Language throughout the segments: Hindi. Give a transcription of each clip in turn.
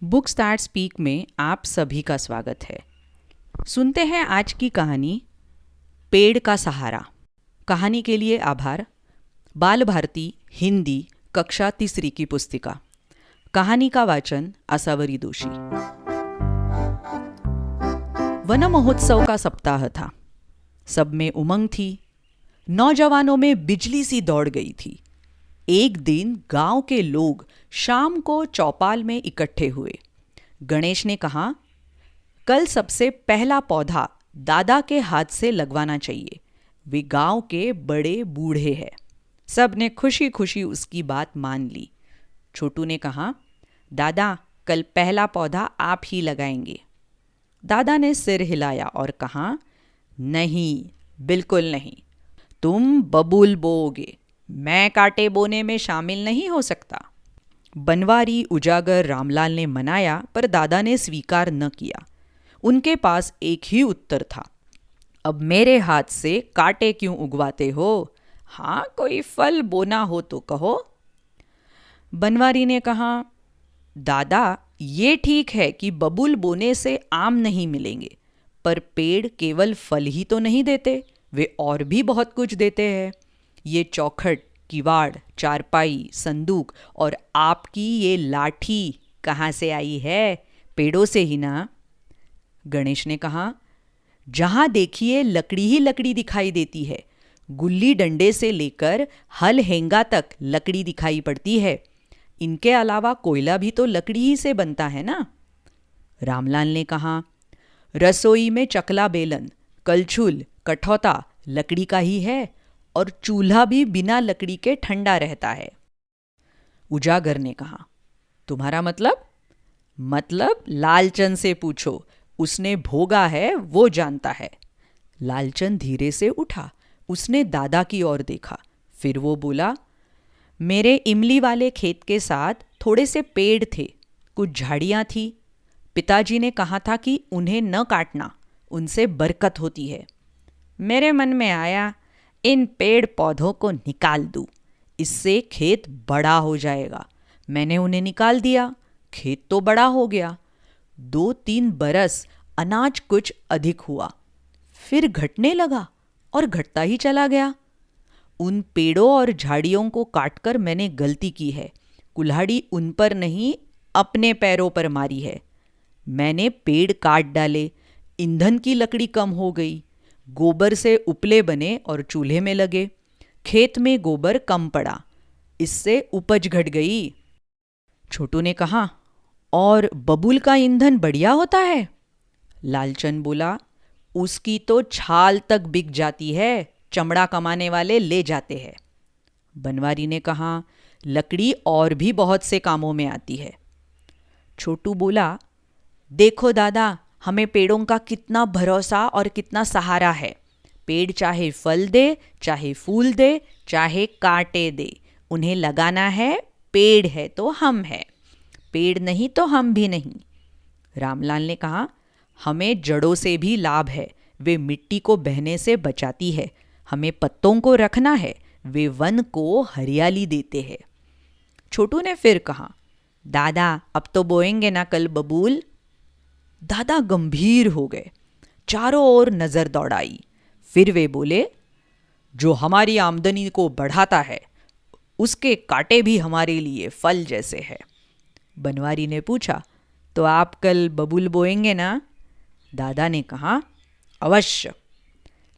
बुक्स दैट स्पीक में आप सभी का स्वागत है। सुनते हैं आज की कहानी पेड़ का सहारा। कहानी के लिए आभार। बाल भारती हिंदी कक्षा तीसरी की पुस्तिका। कहानी का वाचन आसावरी दोषी। वन महोत्सव का सप्ताह था। सब में उमंग थी। नौजवानों में बिजली सी दौड़ गई थी। एक दिन गांव के लोग शाम को चौपाल में इकट्ठे हुए। गणेश ने कहा, कल सबसे पहला पौधा दादा के हाथ से लगवाना चाहिए। वे गांव के बड़े बूढ़े हैं। सब ने खुशी खुशी उसकी बात मान ली। छोटू ने कहा, दादा कल पहला पौधा आप ही लगाएंगे। दादा ने सिर हिलाया और कहा, नहीं, बिल्कुल नहीं। तुम बबूल बोओगे, मैं कांटे बोने में शामिल नहीं हो सकता। बनवारी उजागर रामलाल ने मनाया, पर दादा ने स्वीकार न किया। उनके पास एक ही उत्तर था, अब मेरे हाथ से कांटे क्यों उगवाते हो? हाँ, कोई फल बोना हो तो कहो। बनवारी ने कहा, दादा ये ठीक है कि बबूल बोने से आम नहीं मिलेंगे, पर पेड़ केवल फल ही तो नहीं देते, वे और भी बहुत कुछ देते हैं। ये चौखट, किवाड़, चारपाई, संदूक और आपकी ये लाठी कहाँ से आई है? पेड़ों से ही ना। गणेश ने कहा, जहाँ देखिए लकड़ी ही लकड़ी दिखाई देती है। गुल्ली डंडे से लेकर हल हेंगा तक लकड़ी दिखाई पड़ती है। इनके अलावा कोयला भी तो लकड़ी ही से बनता है ना। रामलाल ने कहा, रसोई में चकला बेलन, कलछुल, कठौता लकड़ी का ही है और चूल्हा भी बिना लकड़ी के ठंडा रहता है। उजागर ने कहा, तुम्हारा मतलब? मतलब लालचंद से पूछो, उसने भोगा है, वो जानता है। लालचंद धीरे से उठा। उसने दादा की ओर देखा। फिर वो बोला, मेरे इमली वाले खेत के साथ थोड़े से पेड़ थे, कुछ झाड़ियाँ थी। पिताजी ने कहा था कि उन्हें न काटना, उनसे बरकत होती है। मेरे मन में आया, इन पेड़ पौधों को निकाल दूँ, इससे खेत बड़ा हो जाएगा। मैंने उन्हें निकाल दिया, खेत तो बड़ा हो गया। 2-3 बरस अनाज कुछ अधिक हुआ, फिर घटने लगा और घटता ही चला गया। उन पेड़ों और झाड़ियों को काटकर मैंने गलती की है। कुल्हाड़ी उन पर नहीं, अपने पैरों पर मारी है। मैंने पेड़ काट डाले, ईंधन की लकड़ी कम हो गई। गोबर से उपले बने और चूल्हे में लगे। खेत में गोबर कम पड़ा, इससे उपज घट गई। छोटू ने कहा, और बबूल का ईंधन बढ़िया होता है? लालचंद बोला, उसकी तो छाल तक बिक जाती है, चमड़ा कमाने वाले ले जाते हैं। बनवारी ने कहा, लकड़ी और भी बहुत से कामों में आती है। छोटू बोला, देखो दादा, हमें पेड़ों का कितना भरोसा और कितना सहारा है। पेड़ चाहे फल दे, चाहे फूल दे, चाहे कांटे दे, उन्हें लगाना है। पेड़ है तो हम हैं, पेड़ नहीं तो हम भी नहीं। रामलाल ने कहा, हमें जड़ों से भी लाभ है, वे मिट्टी को बहने से बचाती है। हमें पत्तों को रखना है, वे वन को हरियाली देते हैं। छोटू ने फिर कहा, दादा अब तो बोएंगे ना कल बबूल? दादा गंभीर हो गए, चारों ओर नजर दौड़ाई। फिर वे बोले, जो हमारी आमदनी को बढ़ाता है, उसके कांटे भी हमारे लिए फल जैसे है। बनवारी ने पूछा, तो आप कल बबूल बोएंगे ना? दादा ने कहा, अवश्य।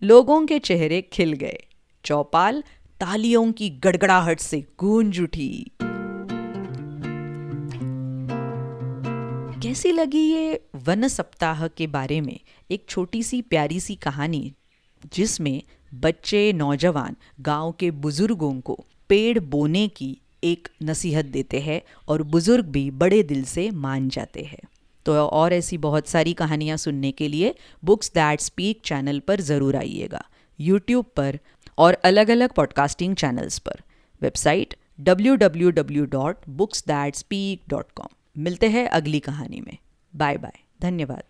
लोगों के चेहरे खिल गए। चौपाल तालियों की गड़गड़ाहट से गूंज उठी। कैसी लगी ये वन सप्ताह के बारे में एक छोटी सी प्यारी सी कहानी, जिसमें बच्चे, नौजवान गांव के बुजुर्गों को पेड़ बोने की एक नसीहत देते हैं और बुजुर्ग भी बड़े दिल से मान जाते हैं। तो और ऐसी बहुत सारी कहानियाँ सुनने के लिए बुक्स दैट स्पीक चैनल पर ज़रूर आइएगा, यूट्यूब पर और अलग अलग पॉडकास्टिंग चैनल्स पर। Website www.booksthatspeak.com। मिलते हैं अगली कहानी में। बाय बाय, धन्यवाद।